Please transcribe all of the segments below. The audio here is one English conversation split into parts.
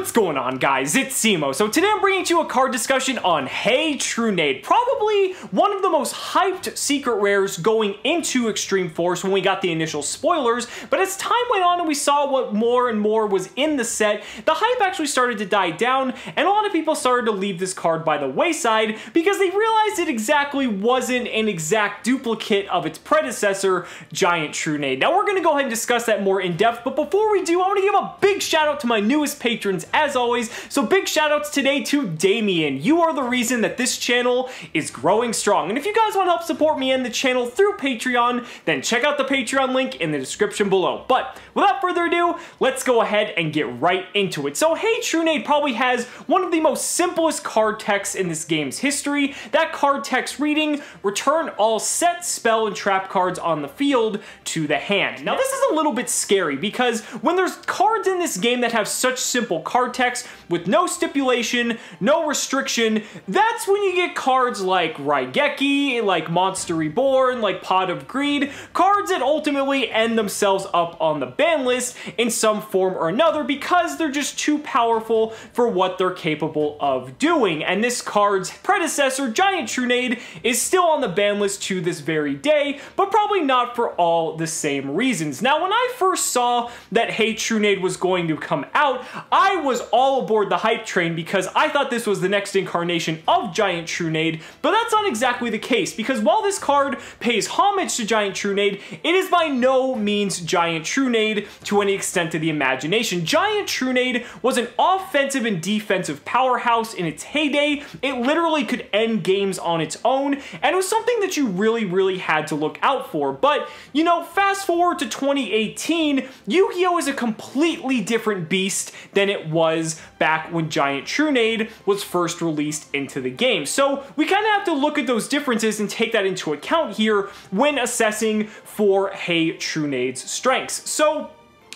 What's going on, guys? It's Cimo. So today I'm bringing to you a card discussion on Hey Trunade, probably one of the most hyped secret rares going into Extreme Force when we got the initial spoilers, but as time went on and we saw what more and more was in the set, the hype actually started to die down, and a lot of people started to leave this card by the wayside because they realized it exactly wasn't an exact duplicate of its predecessor, Giant Trunade. Now we're going to go ahead and discuss that more in depth, but before we do, I want to give a big shout out to my newest patrons as always. So big shout outs today to Damien. You are the reason that this channel is growing strong. And if you guys want to help support me and the channel through Patreon, then check out the Patreon link in the description below. But without further ado, let's go ahead and get right into it. So Hey Trunade probably has one of the most simplest card texts in this game's history. That card text reading, return all set, spell, and trap cards on the field to the hand. Now this is a little bit scary because when there's cards in this game that have such simple card text with no stipulation, no restriction, that's when you get cards like Raigeki, like Monster Reborn, like Pot of Greed, cards that ultimately end themselves up on the ban list in some form or another because they're just too powerful for what they're capable of doing. And this card's predecessor, Giant Trunade, is still on the ban list to this very day, but probably not for all the same reasons. Now, when I first saw that Hey Trunade was going to come out, I was all aboard the hype train because I thought this was the next incarnation of Giant Trunade, but that's not exactly the case because while this card pays homage to Giant Trunade, it is by no means Giant Trunade to any extent of the imagination. Giant Trunade was an offensive and defensive powerhouse in its heyday. It literally could end games on its own, and it was something that you really had to look out for. But, you know, fast forward to 2018, Yu-Gi-Oh! Is a completely different beast than it was back when Giant Trunade was first released into the game. So we kind of have to look at those differences and take that into account here when assessing for Hey Trunade's strengths. So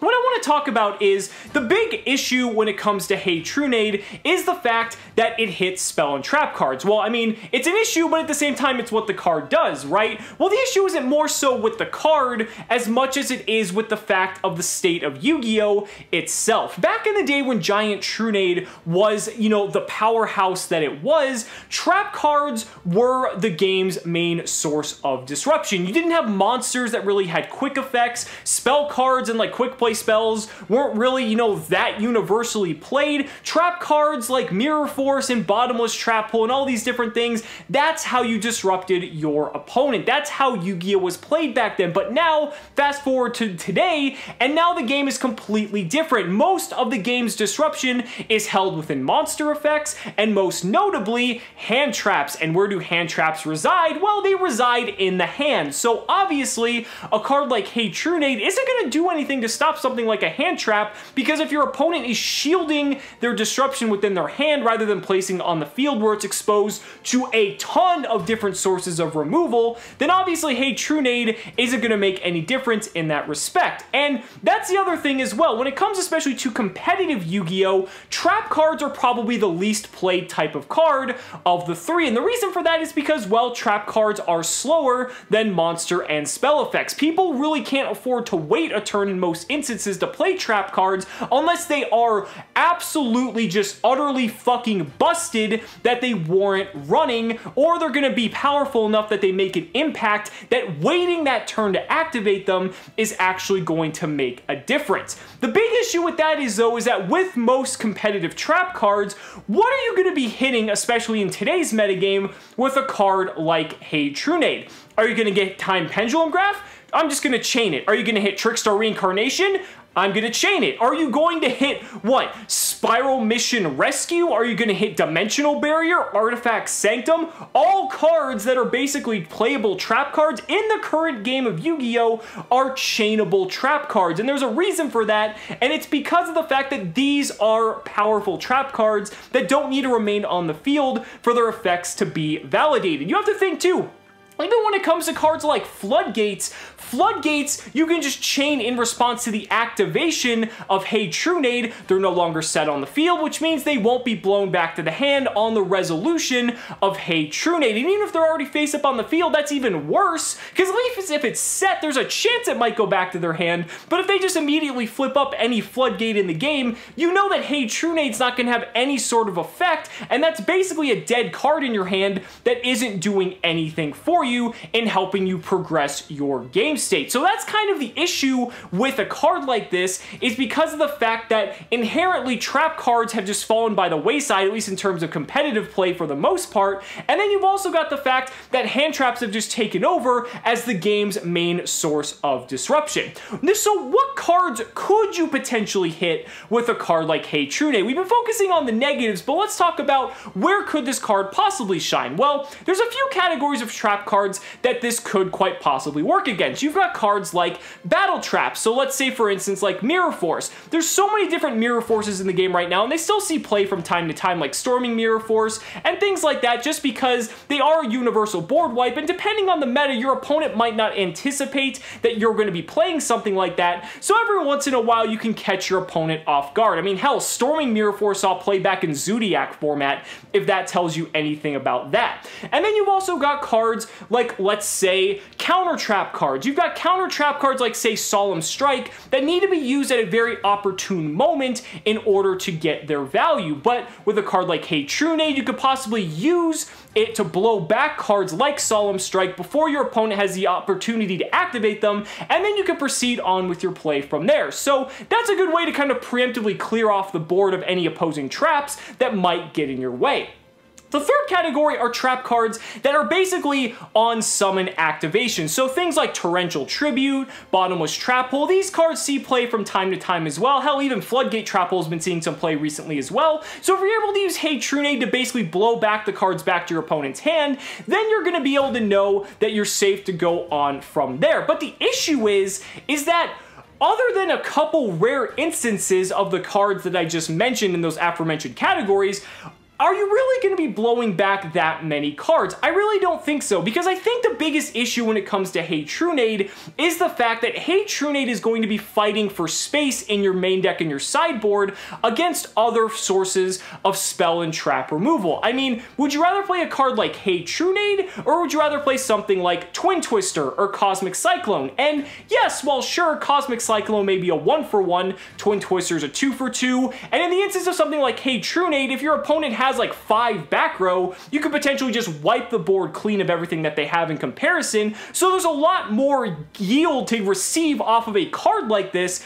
what I want to talk about is the big issue when it comes to Hey Trunade is the fact that it hits spell and trap cards. Well, I mean, it's an issue, but at the same time, it's what the card does, right? Well, the issue isn't more so with the card as much as it is with the fact of the state of Yu-Gi-Oh! Itself. Back in the day when Giant Trunade was, you know, the powerhouse that it was, trap cards were the game's main source of disruption. You didn't have monsters that really had quick effects. Spell cards and like quick play spells weren't really, you know, that universally played. Trap cards like Mirror Force and Bottomless Trap Hole and all these different things, that's how you disrupted your opponent. That's how Yu-Gi-Oh! Was played back then. But now, fast forward to today, and now the game is completely different. Most of the game's disruption is held within monster effects, and most notably, hand traps. And where do hand traps reside? Well, they reside in the hand. So obviously, a card like Hey Trunade isn't going to do anything to stop something like a hand trap, because if your opponent is shielding their disruption within their hand rather than placing on the field where it's exposed to a ton of different sources of removal, then obviously Hey Trunade isn't going to make any difference in that respect. And that's the other thing as well. When it comes especially to competitive Yu-Gi-Oh!, trap cards are probably the least played type of card of the three. And the reason for that is because, well, trap cards are slower than monster and spell effects. People really can't afford to wait a turn in most instances to play trap cards unless they are absolutely just utterly fucking busted that they warrant running, or they're going to be powerful enough that they make an impact that waiting that turn to activate them is actually going to make a difference. The big issue with that is, though, is that with most competitive trap cards, what are you going to be hitting, especially in today's metagame, with a card like Hey Trunade? Are you going to get Time Pendulum Graph? I'm just going to chain it. Are you going to hit Trickstar Reincarnation? I'm going to chain it. Are you going to hit, what, Spiral Mission Rescue? Are you going to hit Dimensional Barrier, Artifact Sanctum? All cards that are basically playable trap cards in the current game of Yu-Gi-Oh! Are chainable trap cards. And there's a reason for that, and it's because of the fact that these are powerful trap cards that don't need to remain on the field for their effects to be validated. You have to think, too, Even when it comes to cards like Floodgates, you can just chain in response to the activation of Hey Trunade. They're no longer set on the field, which means they won't be blown back to the hand on the resolution of Hey Trunade. And even if they're already face up on the field, that's even worse, because at least if it's set, there's a chance it might go back to their hand. But if they just immediately flip up any Floodgate in the game, you know that Hey Trunade's not going to have any sort of effect, and that's basically a dead card in your hand that isn't doing anything for you in helping you progress your game state. So that's kind of the issue with a card like this, is because of the fact that inherently trap cards have just fallen by the wayside, at least in terms of competitive play for the most part. And then you've also got the fact that hand traps have just taken over as the game's main source of disruption. So what cards could you potentially hit with a card like Hey Trunade? We've been focusing on the negatives, but let's talk about where could this card possibly shine. Well, there's a few categories of trap cards that this could quite possibly work against. You've got cards like battle traps. So let's say, for instance, like Mirror Force. There's so many different Mirror Forces in the game right now, and they still see play from time to time, like Storming Mirror Force and things like that, just because they are a universal board wipe, and depending on the meta, your opponent might not anticipate that you're going to be playing something like that. So every once in a while, you can catch your opponent off guard. I mean, hell, Storming Mirror Force saw play back in Zodiac format, if that tells you anything about that. And then you've also got cards like, let's say, counter trap cards. You've got counter trap cards like, say, Solemn Strike, that need to be used at a very opportune moment in order to get their value. But with a card like Hey Trunade, you could possibly use it to blow back cards like Solemn Strike before your opponent has the opportunity to activate them, and then you can proceed on with your play from there. So that's a good way to kind of preemptively clear off the board of any opposing traps that might get in your way. The third category are trap cards that are basically on summon activation. So things like Torrential Tribute, Bottomless Trap Hole, these cards see play from time to time as well. Hell, even Floodgate Trap Hole has been seeing some play recently as well. So if you're able to use Hey Trunade to basically blow back the cards back to your opponent's hand, then you're going to be able to know that you're safe to go on from there. But the issue is that other than a couple rare instances of the cards that I just mentioned in those aforementioned categories, are you really going to be blowing back that many cards? I really don't think so, because I think the biggest issue when it comes to Hey Trunade is the fact that Hey Trunade is going to be fighting for space in your main deck and your sideboard against other sources of spell and trap removal. I mean, would you rather play a card like Hey Trunade, or would you rather play something like Twin Twister or Cosmic Cyclone? And yes, while sure, Cosmic Cyclone may be a 1-for-1, Twin Twister's a 2-for-2, and in the instance of something like Hey Trunade, if your opponent has like 5 back row, you could potentially just wipe the board clean of everything that they have in comparison. So there's a lot more yield to receive off of a card like this.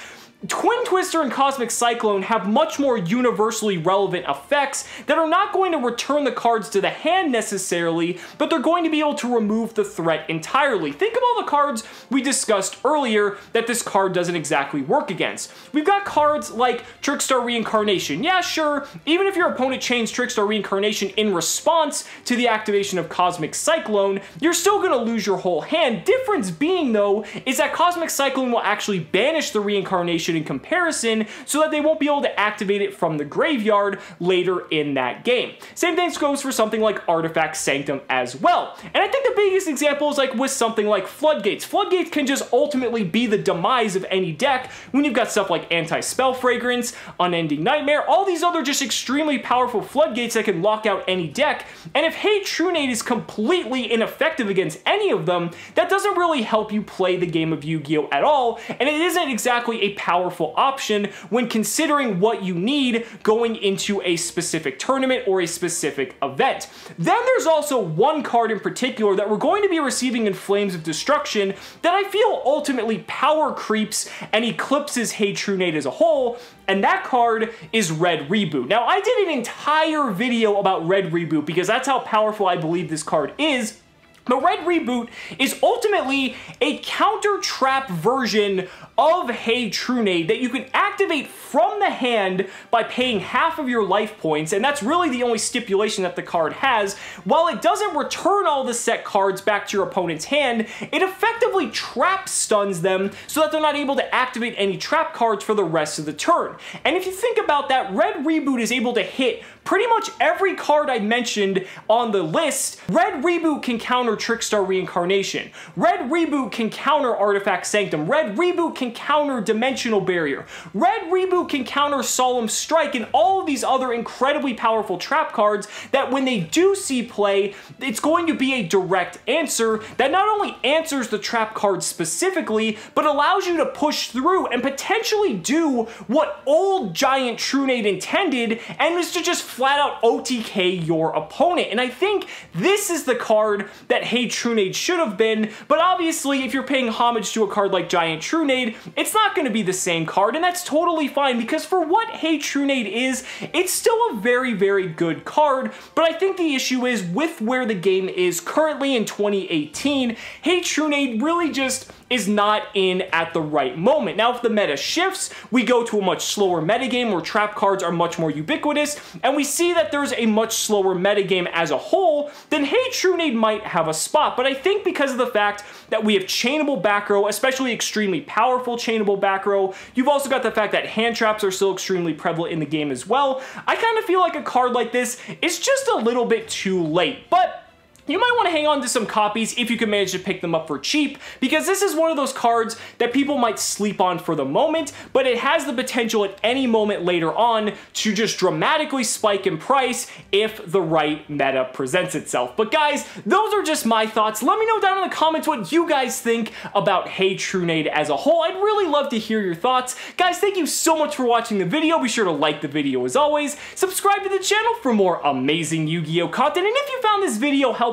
Twin Twister and Cosmic Cyclone have much more universally relevant effects that are not going to return the cards to the hand necessarily, but they're going to be able to remove the threat entirely. Think of all the cards we discussed earlier that this card doesn't exactly work against. We've got cards like Trickstar Reincarnation. Yeah, sure, even if your opponent chains Trickstar Reincarnation in response to the activation of Cosmic Cyclone, you're still going to lose your whole hand. Difference being, though, is that Cosmic Cyclone will actually banish the Reincarnation in comparison, so that they won't be able to activate it from the graveyard later in that game. Same thing goes for something like Artifact Sanctum as well. And I think the biggest example is like with something like Floodgates. Floodgates can just ultimately be the demise of any deck when you've got stuff like Anti-Spell Fragrance, Unending Nightmare, all these other just extremely powerful floodgates that can lock out any deck. And if Hey Trunade is completely ineffective against any of them, that doesn't really help you play the game of Yu-Gi-Oh! At all, and it isn't exactly a powerful option when considering what you need going into a specific tournament or a specific event. Then there's also one card in particular that we're going to be receiving in Flames of Destruction that I feel ultimately power creeps and eclipses Hey Trunade as a whole, and that card is Red Reboot. Now, I did an entire video about Red Reboot because that's how powerful I believe this card is. But Red Reboot is ultimately a counter trap version of Hey Trunade that you can activate from the hand by paying half of your life points, and that's really the only stipulation that the card has. While it doesn't return all the set cards back to your opponent's hand, it effectively trap stuns them so that they're not able to activate any trap cards for the rest of the turn. And if you think about that, Red Reboot is able to hit pretty much every card I mentioned on the list. Red Reboot can counter Trickstar Reincarnation. Red Reboot can counter Artifact Sanctum. Red Reboot can counter Dimensional Barrier. Red Reboot can counter Solemn Strike, and all of these other incredibly powerful trap cards that when they do see play, it's going to be a direct answer that not only answers the trap card specifically, but allows you to push through and potentially do what old Giant Trunade intended, and is to just flat out OTK your opponent. And I think this is the card that Hey Trunade should have been, but obviously if you're paying homage to a card like Giant Trunade, it's not going to be the same card, and that's totally fine, because for what Hey Trunade is, it's still a very, very good card. But I think the issue is with where the game is currently in 2018, Hey Trunade really just is not in at the right moment. Now, if the meta shifts, we go to a much slower metagame where trap cards are much more ubiquitous, and we see that there's a much slower metagame as a whole, then Hey Trunade might have a spot. But I think because of the fact that we have chainable back row, especially extremely powerful chainable back row, you've also got the fact that hand traps are still extremely prevalent in the game as well, I kind of feel like a card like this is just a little bit too late. But you might want to hang on to some copies if you can manage to pick them up for cheap, because this is one of those cards that people might sleep on for the moment, but it has the potential at any moment later on to just dramatically spike in price if the right meta presents itself. But guys, those are just my thoughts. Let me know down in the comments what you guys think about Hey Trunade as a whole. I'd really love to hear your thoughts. Guys, thank you so much for watching the video. Be sure to like the video as always. Subscribe to the channel for more amazing Yu-Gi-Oh content. And if you found this video helpful,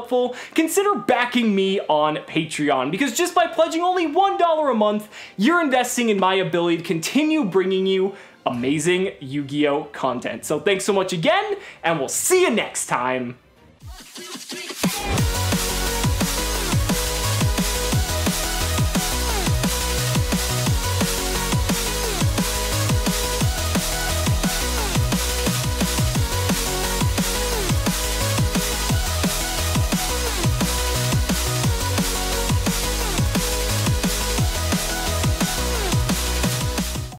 consider backing me on Patreon, because just by pledging only $1 a month, you're investing in my ability to continue bringing you amazing Yu-Gi-Oh content. So thanks so much again, and we'll see you next time. 1, 2, 3.